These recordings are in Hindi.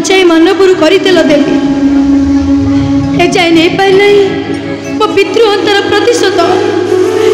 बंचाई मानपुर करतेल देवी ए जाए नहीं पाइल मो पितृ अंतर प्रतिशोध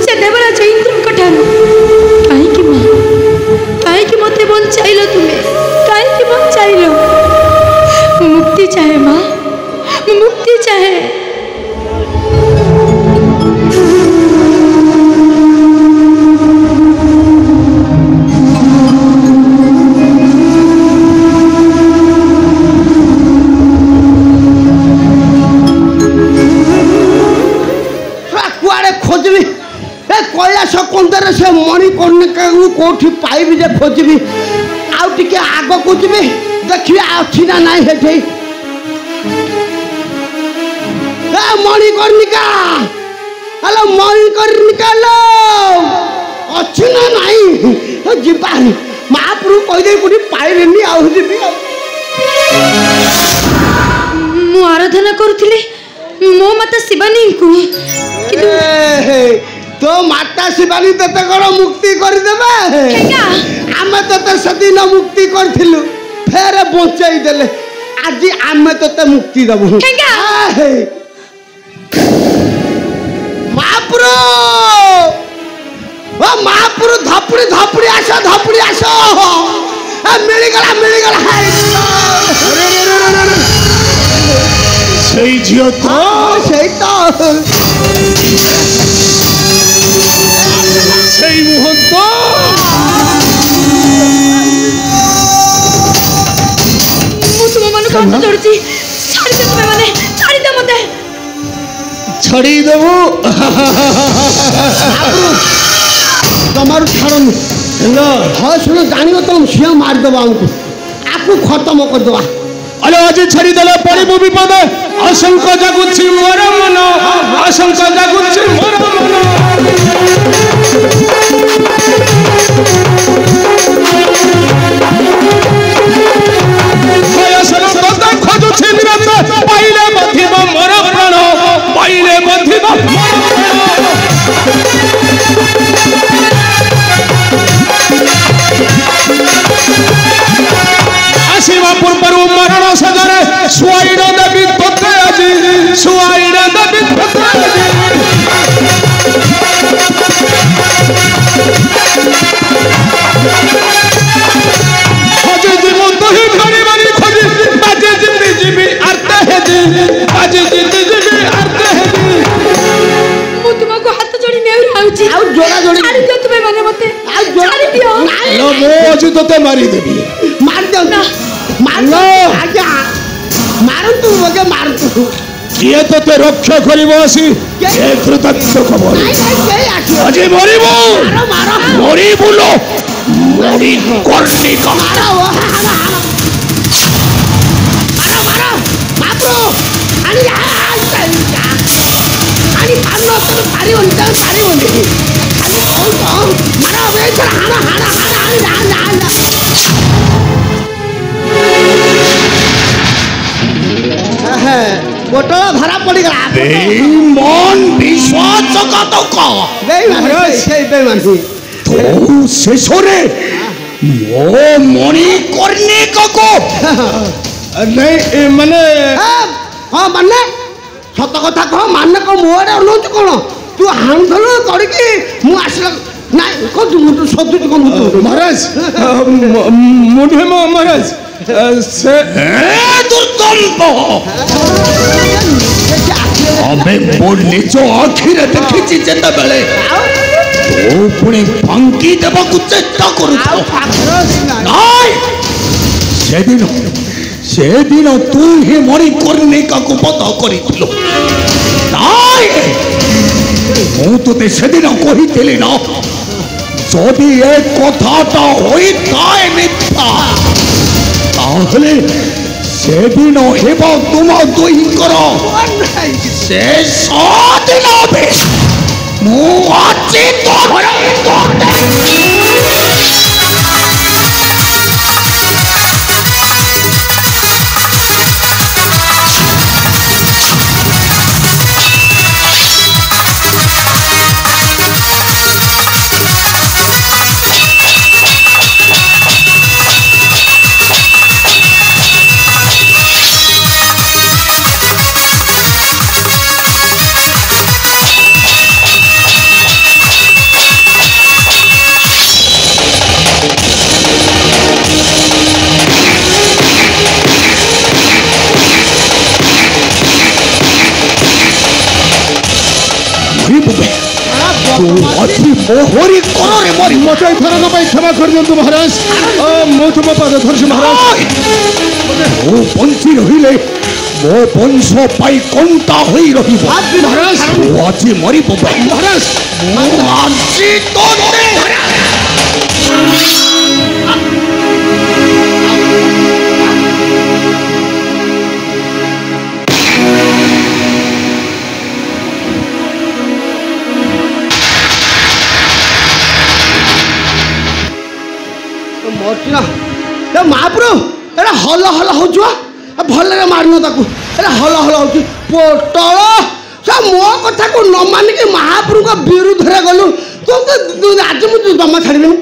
से देवराज इंद्र कहीं माँ कहीं मत बंचाइल तुम्हें कहीं बंचाइल मुक्ति चाहे माँ मुक्ति चाहे खोजबी कैलाश कुंदर से मणिकर्णिका कौटी पाइबी जे खोजबी आउ टिके आग को जीवी देखिए अच्छी ना नहीं हेठी मणिकर्णिका हेलो मणिकर्णिका लो अच्छी ना नहीं जीवा महाप्रभु कहदे कोठी पाइबेनी आउ जीवी मु आराधना करुथिले मो माता शिवानी को तो माता शिवानी तते कौन मुक्ति कर देबे आमे तते सदिन मुक्ति करथिलु फेर बचाई देले आज आमे तते मुक्ति देबो महाप्रभु ओ महाप्रभु धपड़ी धपड़ी आसो मिल गला सही जियो तो सही तो सही मुहूर्त मु तुम मन को हाथ जोड़ची छाड़ी दे तुम्हें माने छाड़ी दे मते छाड़ी देबो तमार छाड़न हेलो हां सुनो जानियो तुम सिया मार देबा हमको आपको खत्म कर देबा अरे आज छाड़ी देला पड़िबो विपद आशंका जागुछि मोर मन आशंका जागुछि मोर मन बयसर तत खोजुछि निरंतर पाइले बधिब मोर प्राण पाइले बधिब मोर आशीर्वाद पूर्व मरण सदरे सुआईर देवी तोते আজি सुआईर देवी तोते আজি जीवन तो ही घरी घरी खोजी बाजे जिंदगी जीवी अर्थ है जी बाजे जिंदगी जीवी अर्थ है जी मु तुमको हाथ जोड़ी नेउ आउची आउ जोड़ा जोड़ी छाड़ी दियो तुम्हें माने मते आउ छाड़ी दियो लो मो आज तोते मारी देबी मार दो ना मार लो आजा मारू तू वगे मार तू किए तोते रक्षा करिवो आसी ए कृतज्ञ खबर अजे मरिबो मारो मरिबो लो मरि करनी का मारो बापरो आणि आणि पानो तो पारी होता पारी होती आणि मारो बे हाना बोतल भरा पड़ी गला बेईमान विश्वासघातक बेईमान तो शेषरे मो मणिकर्णिका को नहीं माने हाँ माने सत कथा कह माने को मुहरे अनुच कौन तू हांधल करके मु आसला नहीं को तू सदुच को महाराज मुझे महाराज से दुर्दंप अबे बोल निचो आखिर देखिछि जेता बेले तो पुणी पंकी देबा को चेष्टा करू नहीं सेदिन तू ही मणिकर्णिका को पता करिथिलो नहीं मु तोते सेदिन कहिथिली ना जदि ए कथाटा होई ताए मिथ्या ताहले सेदिन हेबा तुम दुईकर शेष दिन भी मु आछि तोहर मोहरी करोरे मरी मते थरक पाई क्षमा कर दियंतु महाराज मो तुम पाद धरछु महाराज ओ पंची रहिले मो वंश पाई कंटा होई रही महाराज ओ आजी मरी बबा महाराज ओ आजी तोते मरना ए महाप्रभु एटा हल हल हो भल मारन ताकू एटा हल हल हो पोटल सब मो कथा को न मानिक महाप्रभु का विरुद्ध रे गलु तो आज मुझे जमा छाड़बेनी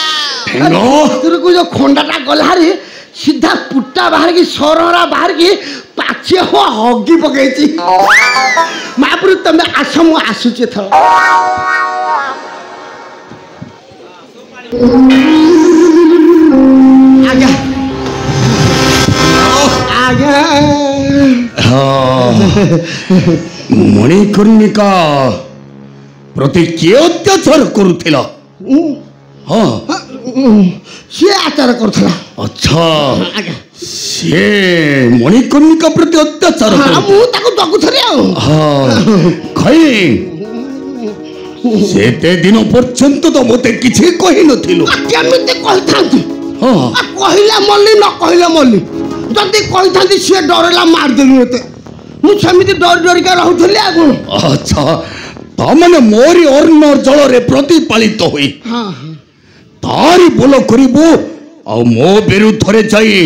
महाप्रभु को जो खंडाटा गलारी सीधा पुट्टा बाहर की सरहरा बाहर की पाचे हो हगी पकई महाप्रभु तुम आस मु आसुचे थर आज्ञा आज्ञा मणिकर्णिका प्रति किए अत्याचार करुथिला हाँ सी आचार करथला अच्छा से मणिकर्णिका प्रति अत्याचार मु ताको जगुथरी हाँ खई सेते दिन पर्यंत तो मते किछि कहि नथिलु केमिते कहिथांती हाँ कहिला मल्ली न कहिला मल्ली जदी कहिथांती से डरला मार देलु मते मु समिति डर डर के रहउथली आगु अच्छा तामने मोरी अर्ण जल रे प्रतिपालित होई हां तारी बोल करिबो आ मो विरुद्ध रे जाई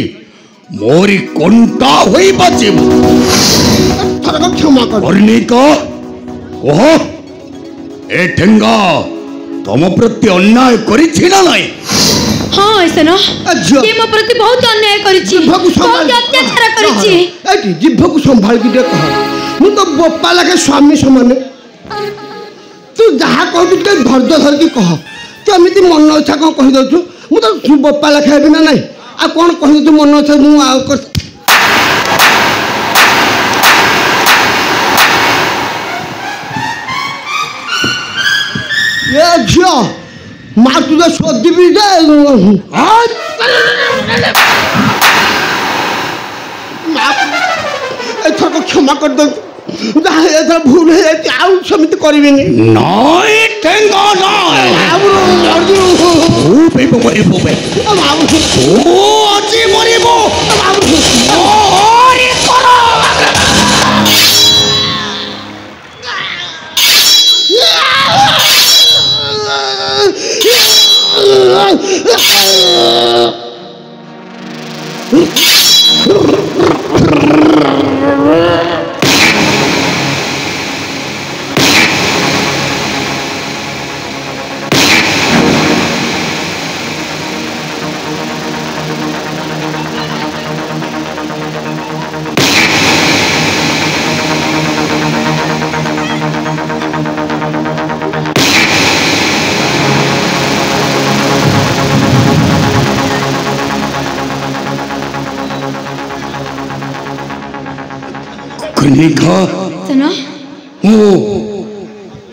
मोरी कंटा होई बाजिबो थरक क्षमा कर कर्णिका ओह ए ठेंगा तुम प्रति अन्याय करिछि ना नहीं हाँ ऐसा ना ये मो प्रति बहुत अन्याय करिछि बहुत अत्याचार करिछि एटी जिभ को संभाल के दे कह मु तो बोपा लगे स्वामी समान तू जहा कहू ते धैर्य धर के कह तू एमिति मन इच्छा कौन कहि दउ मु तो बोपा लखे बिना नहीं आ कौन कहि तू मन इच्छा मु आ कर ये झियो मार तुझे सोदी भी दे एथर को क्षमा कर दो जहाँ एथर भूल है आउ समिति करिवेनी नहीं ठेंगा नहीं ओ बेबो मरिबो बे ओ अजी मरिबो ओरे करो कर्णिका सुनो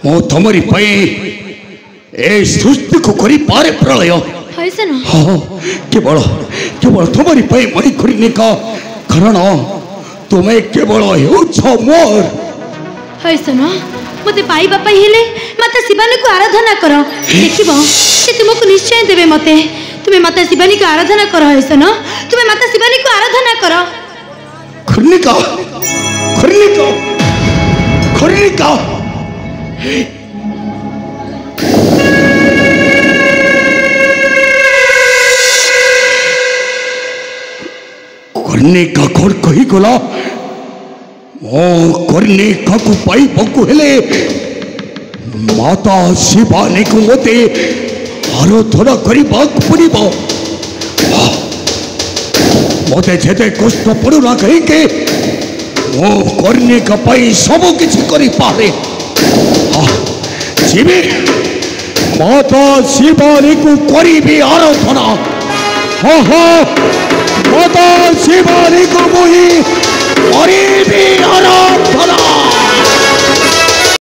मो तमरी पई ए सृष्टि को करी पारे प्रलय है सुनो हाँ केवल केवल तमरी पई मई कर्णिका कारण तुम्हें केवल हेउछ मोर है सुनो मते पाई बापा हेले माता शिवानी को आराधना करो देखिबो से तुमको निश्चय देबे मते तुम्हें माता शिवानी को आराधना करो है सुनो तुम्हें माता शिवानी को आराधना करो कर्णिका कर्णिका कर्णिका कर्णिका कौन कही गला मो कर्णिका को पाई बकु हेले माता शिवानी को मते आराधना करबाक पड़िब मते जेते कष्ट पड़ुना कहीं मो करने का पाई सब किसी करी पारे जीवी माता शिवानी को करी भी आराधना हाँ हाँ माता शिवानी को मुही करी भी आराधना